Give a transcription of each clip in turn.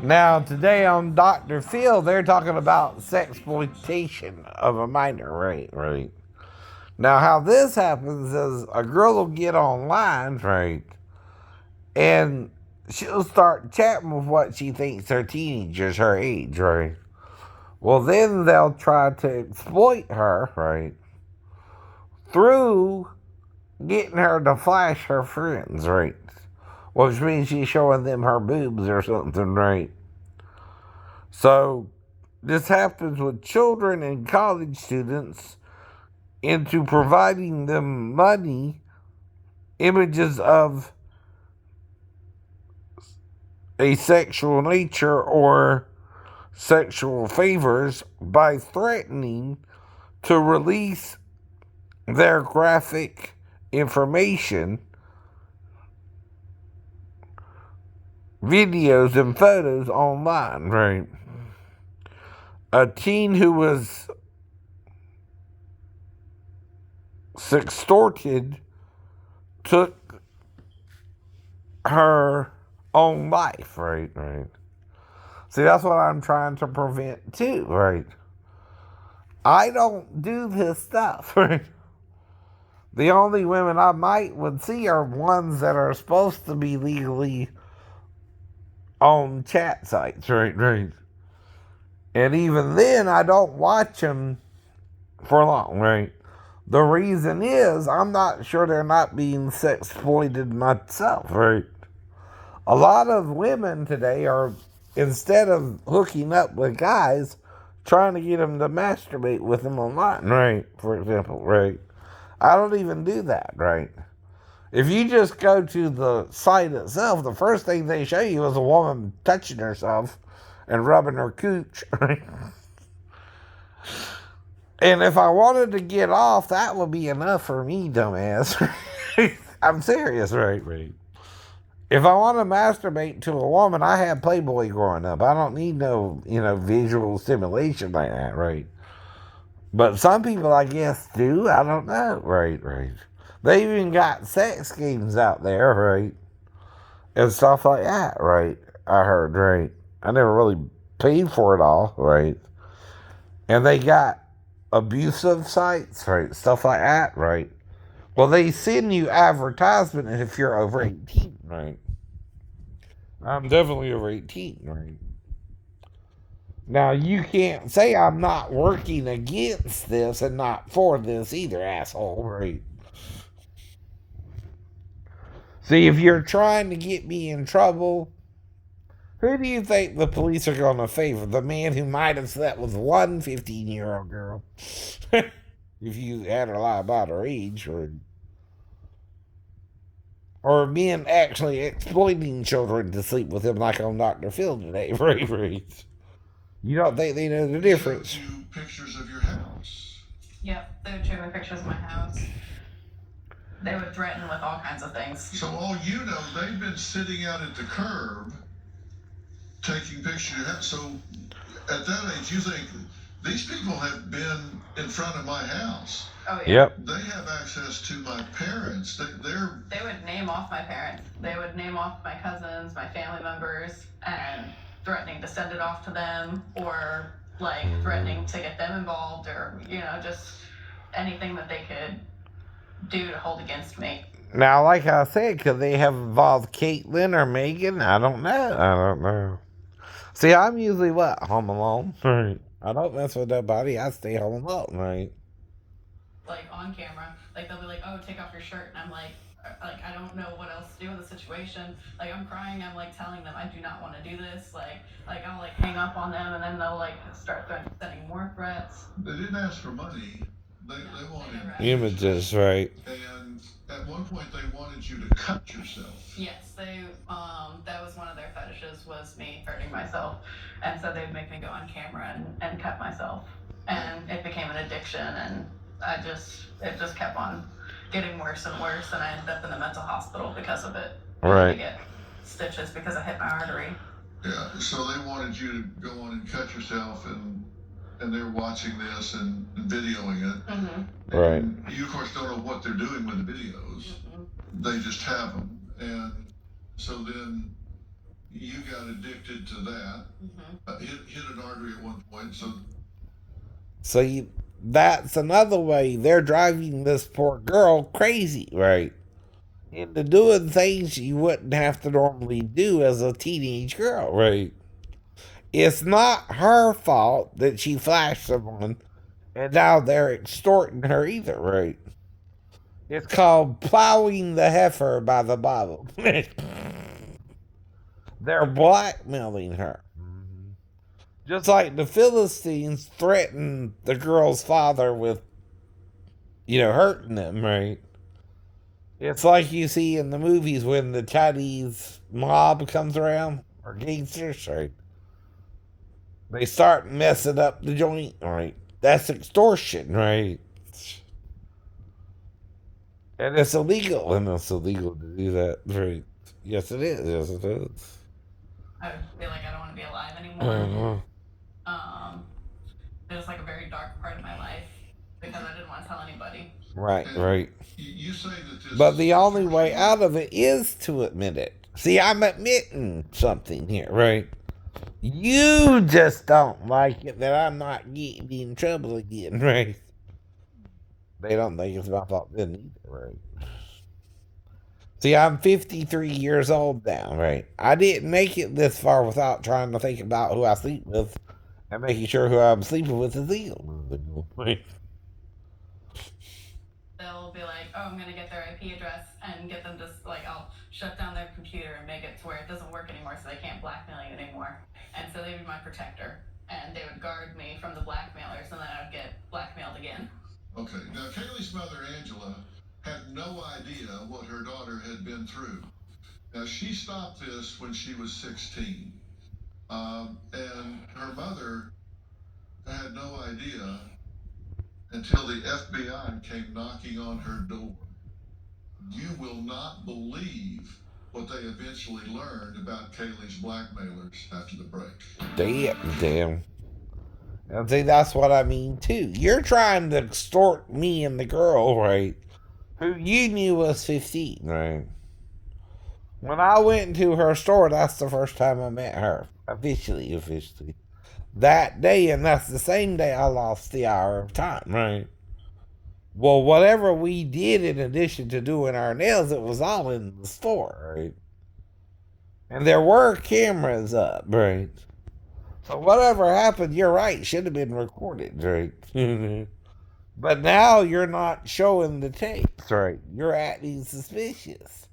Now, today on Dr. Phil, they're talking about sexploitation of a minor, right? Right. Now, how this happens is a girl will get online, right, and she'll start chatting with what she thinks are teenagers her age, right? Well, then they'll try to exploit her, right, through getting her to flash her friends, right? Which means she's showing them her boobs or something, right? So, this happens with children and college students into providing them money, images of a sexual nature or sexual favors by threatening to release their graphic information, videos, and photos online, right? A teen who was sextorted took her own life, right? Right. See, that's what I'm trying to prevent too, right? I don't do this stuff, right? The only women I might would see are ones that are supposed to be legally on chat sites, right? Right. And even then, I don't watch them for long, right? The reason is I'm not sure they're not being sexploited myself, right? A lot of women today are, instead of hooking up with guys, trying to get them to masturbate with them online, right? For example, right? I don't even do that, right? If you just go to the site itself, the first thing they show you is a woman touching herself and rubbing her cooch, right? And if I wanted to get off, that would be enough for me, dumbass. I'm serious, right? Right. If I want to masturbate to a woman, I had Playboy growing up. I don't need no, visual stimulation like that, right? But some people, I guess, do. I don't know. Right, right. They even got sex games out there, right? And stuff like that, right? I heard, right? I never really paid for it all, right? And they got abusive sites, right? Stuff like that, right? Well, they send you advertisement if you're over 18, right? I'm definitely over 18, right? Now, you can't say I'm not working against this and not for this either, asshole, right? See, if you're trying to get me in trouble, who do you think the police are going to favor? The man who might have slept with one 15-year-old girl? If you had to lie about her age, or men actually exploiting children to sleep with him, like on Dr. Phil today, right? Right. You don't think they know the difference? Showed you pictures of your house. Yep, they would show me pictures of my house. They would threaten with all kinds of things. So all you know, they've been sitting out at the curb taking pictures of your house. So at that age, you think these people have been in front of my house. Oh yeah. Yep. They have access to my parents. They would name off my parents. They would name off my cousins, my family members, and threatening to send it off to them, or like threatening to get them involved, or just anything that they could do to hold against me. Now, like I said, could they have involved Caitlyn or Megan? I don't know. I don't know. See, I'm usually what? Home alone. Right. I don't mess with nobody. I stay home alone, right? Like on camera, like they'll be like, "Oh, take off your shirt," and I'm like I don't know what else to do in the situation. Like I'm crying. I'm like telling them I do not want to do this. Like I'll like hang up on them, and then they'll like start sending more threats. They didn't ask for money. They wanted Images, right? And at one point, they wanted you to cut yourself. Yes, that was one of their fetishes, was me hurting myself, and so they'd make me go on camera and cut myself, and it became an addiction, and it just kept on getting worse and worse, and I ended up in the mental hospital because of it. Right. To get stitches because I hit my artery. Yeah, so they wanted you to go on and cut yourself, and they're watching this and videoing it. Mm-hmm. Right. You, of course, don't know what they're doing with the videos. Mm-hmm. They just have them. And so then you got addicted to that. Hit an artery at one point. So that's another way they're driving this poor girl crazy, right? Into doing things you wouldn't have to normally do as a teenage girl, right? It's not her fault that she flashed someone and now they're extorting her either, right? It's called plowing the heifer by the bottle. They're blackmailing her. Just like the Philistines threatened the girl's father with, hurting them, right? It's like you see in the movies when the Chinese mob comes around, or gangsters, right? They start messing up the joint, right? That's extortion, right? And it's illegal, and it's illegal to do that, right? Yes, it is. Yes, it is. I would feel like I don't want to be alive anymore. It was like a very dark part of my life because I didn't want to tell anybody. Right, right. You say that this. But the only way out of it is to admit it. See, I'm admitting something here, right? You just don't like it that I'm not getting in trouble again, right? They don't think it's my fault then either, right? See, I'm 53 years old now, right? I didn't make it this far without trying to think about who I sleep with and making sure who I'm sleeping with is legal. Right? They'll be like, oh, I'm going to get their IP address and get them to, like, I'll shut down their computer and make it to where it doesn't work anymore so they can't blackmail you anymore. And so they'd be my protector. And they would guard me from the blackmailers, and then I would get blackmailed again. Okay, now Kaylee's mother, Angela, had no idea what her daughter had been through. Now, she stopped this when she was 16. And her mother had no idea until the FBI came knocking on her door. You will not believe what they eventually learned about Kaylee's blackmailers after the break. Damn. And see, that's what I mean, too. You're trying to extort me and the girl, right? Who you knew was 15, right? When I went into her store, that's the first time I met her. Officially. That day, and that's the same day I lost the hour of time, right? Well, whatever we did in addition to doing our nails, it was all in the store, right? And there were cameras up, right? So whatever happened, you're right, should have been recorded, right? But now you're not showing the tapes, right? You're acting suspicious.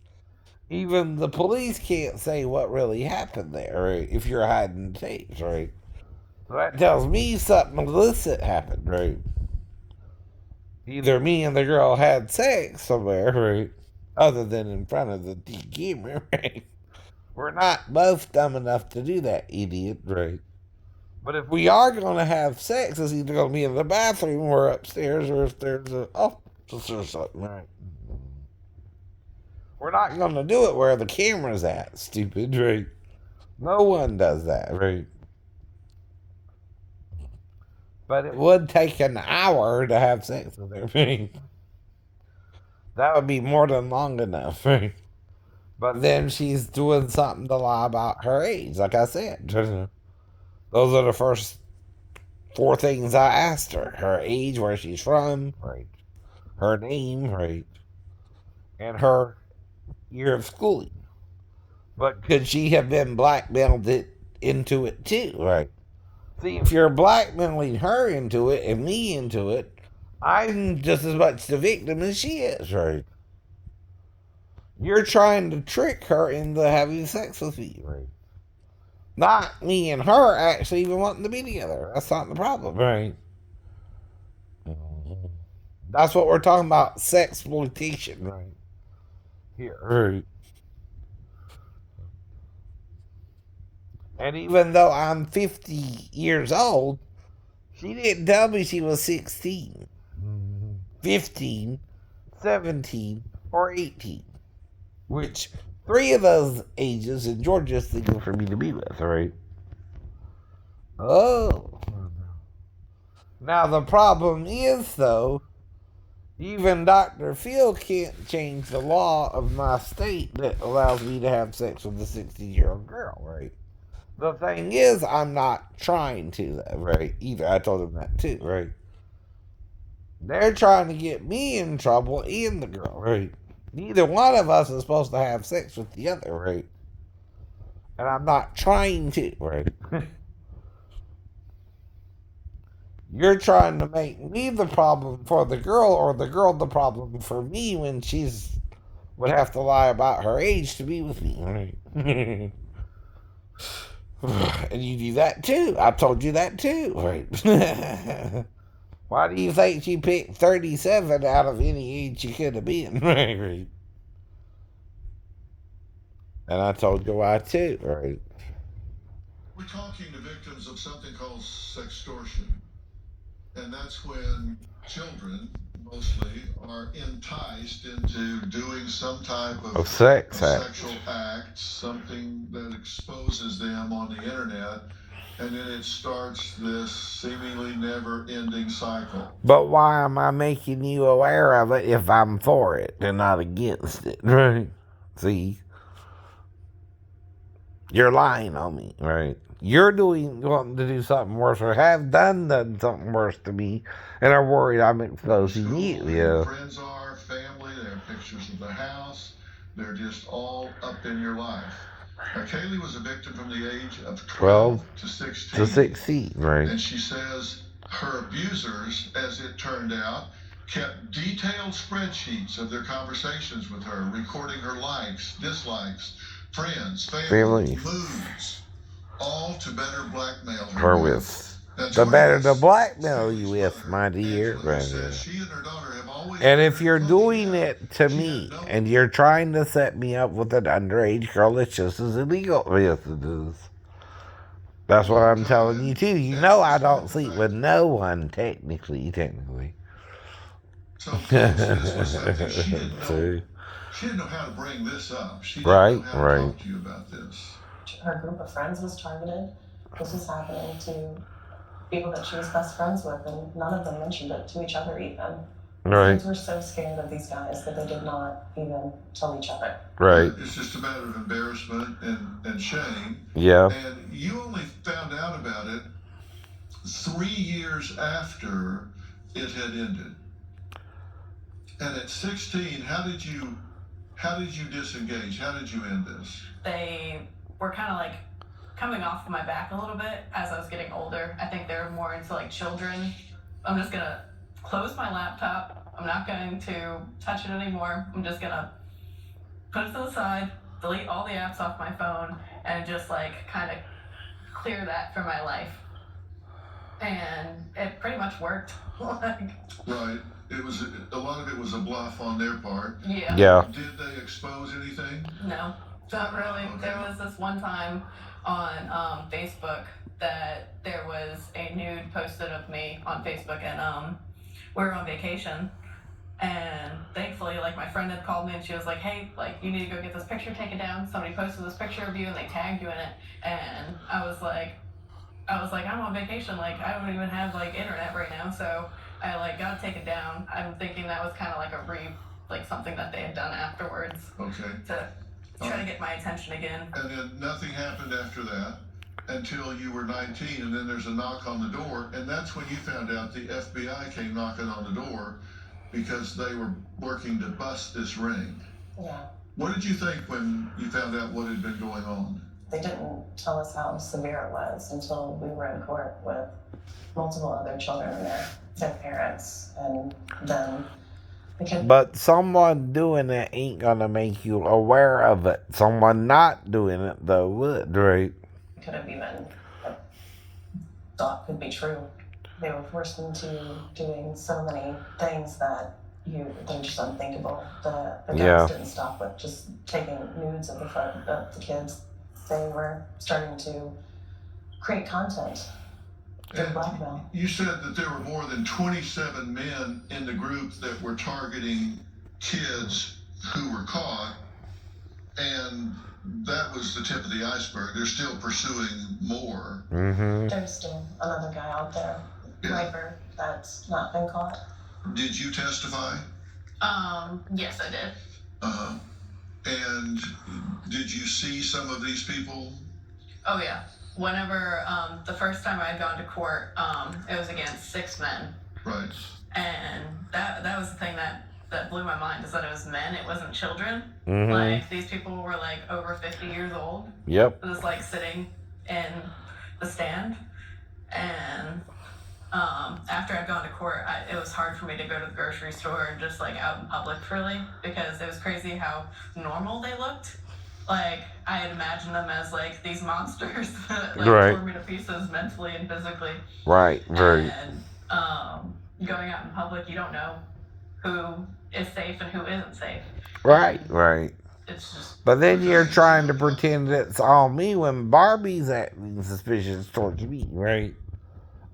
Even the police can't say what really happened there, right? If you're hiding the tapes, right? So that tells me something illicit happened, right? Either me and the girl had sex somewhere, right? Other than in front of the camera, right? We're not both dumb enough to do that, idiot, right? But if we are going to have sex, it's either going to be in the bathroom or upstairs, or if there's an office or something, right? We're not going to do it where the camera's at, stupid, right? No one does that, right? But it would take an hour to have sex with her, right? That would be more than long enough, right? But then she's doing something to lie about her age, like I said. Those are the first 4 things I asked her. Her age, where she's from, right? Her name, right? And her year of schooling. But could she have been blackmailed into it too, right? See, if you're blackmailing her into it and me into it, I'm just as much the victim as she is, right? You're trying to trick her into having sex with me, right? Not me and her actually even wanting to be together. That's not the problem, right? That's what we're talking about, sexploitation, right? Here, right? And even though I'm 50 years old, she didn't tell me she was 16, 15, 17, or 18. Which 3 of those ages in Georgia's legal for me to be with, right? Oh. Now the problem is, though, Even Dr. Phil can't change the law of my state that allows me to have sex with a 16-year-old girl, right? The thing is, I'm not trying to, right? Either. I told him that too, right? They're trying to get me in trouble and the girl, right? Neither one of us is supposed to have sex with the other, right? And I'm not trying to, right? You're trying to make me the problem for the girl or the girl the problem for me when she's would have to lie about her age to be with me, right? And you do that too. I told you that too, right? Why do you think she picked 37 out of any age she could have been, right? And I told you why too, right? We're talking to victims of something called sextortion. And that's when children, mostly, are enticed into doing some type of sexual act, something that exposes them on the internet, and then it starts this seemingly never-ending cycle. But why am I making you aware of it if I'm for it and not against it, right? See? You're lying on me, right? You're wanting to do something worse or have done something worse to me and are worried I'm exposing you. Yeah. Friends are, family, they have pictures of the house. They're just all up in your life. Now, Kaylee was a victim from the age of 12 to 16. To 16, right. And she says her abusers, as it turned out, kept detailed spreadsheets of their conversations with her, recording her likes, dislikes, friends, family, moods, all to better blackmail her with. The better to blackmail you with, my dear. And if you're doing it to me and you're trying to set me up with an underage girl, it's just as illegal. Yes, it is. That's what I'm telling you too. You know I don't sleep with no one, technically. So she didn't know how to bring this up. She didn't know how to talk to you about this. Her group of friends was targeted. This was happening to people that she was best friends with, and none of them mentioned it to each other even. Right. Kids were so scared of these guys that they did not even tell each other. Right. It's just a matter of embarrassment and shame. Yeah. And you only found out about it 3 years after it had ended. And at 16, how did you disengage? How did you end this? They were kind of like coming off my back a little bit as I was getting older. I think they were more into like children. I'm just gonna close my laptop. I'm not going to touch it anymore. I'm just gonna put it to the side, delete all the apps off my phone, and just like kind of clear that from my life. And it pretty much worked. Right. It was a lot of it was a bluff on their part. Yeah. Yeah. Did they expose anything? No, not really. Okay. There was this one time on Facebook that there was a nude posted of me on Facebook, and we were on vacation. And thankfully, like, my friend had called me and she was like, hey, like, you need to go get this picture taken down. Somebody posted this picture of you and they tagged you in it. And I was like, I'm on vacation. Like, I don't even have like internet right now. So I like got it taken down. I'm thinking that was kind of like something that they had done afterwards. Okay. To try to get my attention again. And then nothing happened after that until you were 19, and then there's a knock on the door, and that's when you found out the FBI came knocking on the door because they were working to bust this ring. Yeah. What did you think when you found out what had been going on? They didn't tell us how severe it was until we were in court with multiple other children and their parents, and then but someone doing it ain't gonna make you aware of it. Someone not doing it though would, right? Could have even thought could be true. They were forced into doing so many things that they're just unthinkable. The guys didn't stop with just taking nudes of the kids. They were starting to create content. Blackmail. You said that there were more than 27 men in the group that were targeting kids who were caught, and that was the tip of the iceberg. They're still pursuing more. Mm-hmm. There's still another guy out there, Riper, that's not been caught. Did you testify? Yes, I did. Uh-huh. And did you see some of these people? Oh yeah. Whenever the first time I had gone to court, it was against 6 men. Right. And that was the thing that blew my mind, is that it was men, it wasn't children. Mm-hmm. Like, these people were like over 50 years old. Yep. Just like sitting in the stand. And after I'd gone to court, it was hard for me to go to the grocery store and just like out in public, really, because it was crazy how normal they looked. Like, I had imagined them as like these monsters that like Right. tore me to pieces mentally and physically. Right. Right. And going out in public, you don't know who is safe and who isn't safe. Right. And right. it's just. But then you're trying to pretend it's all me when Barbie's acting suspicious towards me, right?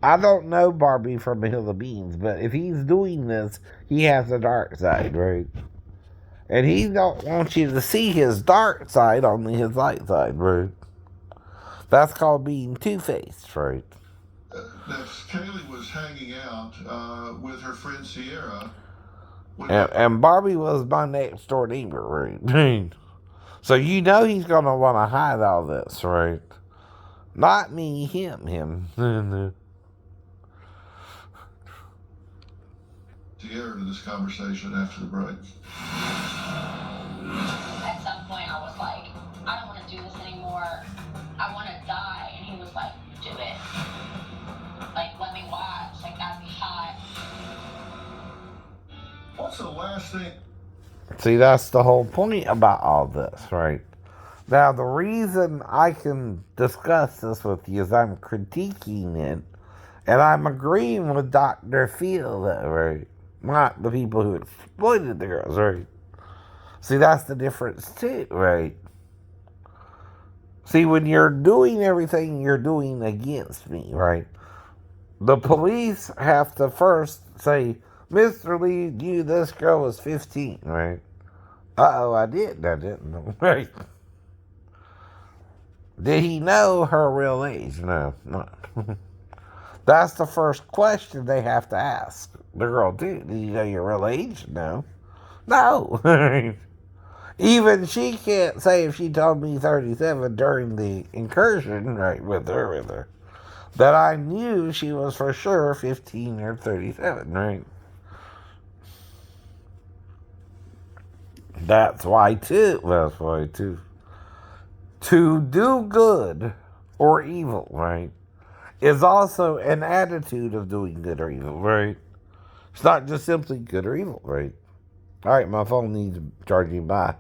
I don't know Barbie from a hill of beans, but if he's doing this, he has a dark side, right? And he don't want you to see his dark side, only his light side, right? That's called being two-faced, right? Next, Kaylee was hanging out with her friend Sierra. And Barbie was my next door neighbor, right? So you know he's going to want to hide all this, right? Not me, him. Sierra to this conversation after the break. At some point I was like, I don't want to do this anymore. I want to die. And he was like, do it. Like, let me watch. Like, that'd be hot. What's the last thing? See, that's the whole point about all this, right? Now, the reason I can discuss this with you is I'm critiquing it, and I'm agreeing with Dr. Phil, right? Not the people who exploited the girls, right? See, that's the difference too, right? See, when you're doing everything you're doing against me, right? The police have to first say, Mr. Lee knew this girl was 15, right? Uh-oh, I didn't know, right? Did he know her real age? No. That's the first question they have to ask the girl, too. Did you know your real age? No. No. Even she can't say if she told me 37 during the incursion, right, with her, that I knew she was for sure 15 or 37, right? That's why, too. To do good or evil, right, is also an attitude of doing good or evil, right? It's not just simply good or evil, right? All right, my phone needs charging. Bye.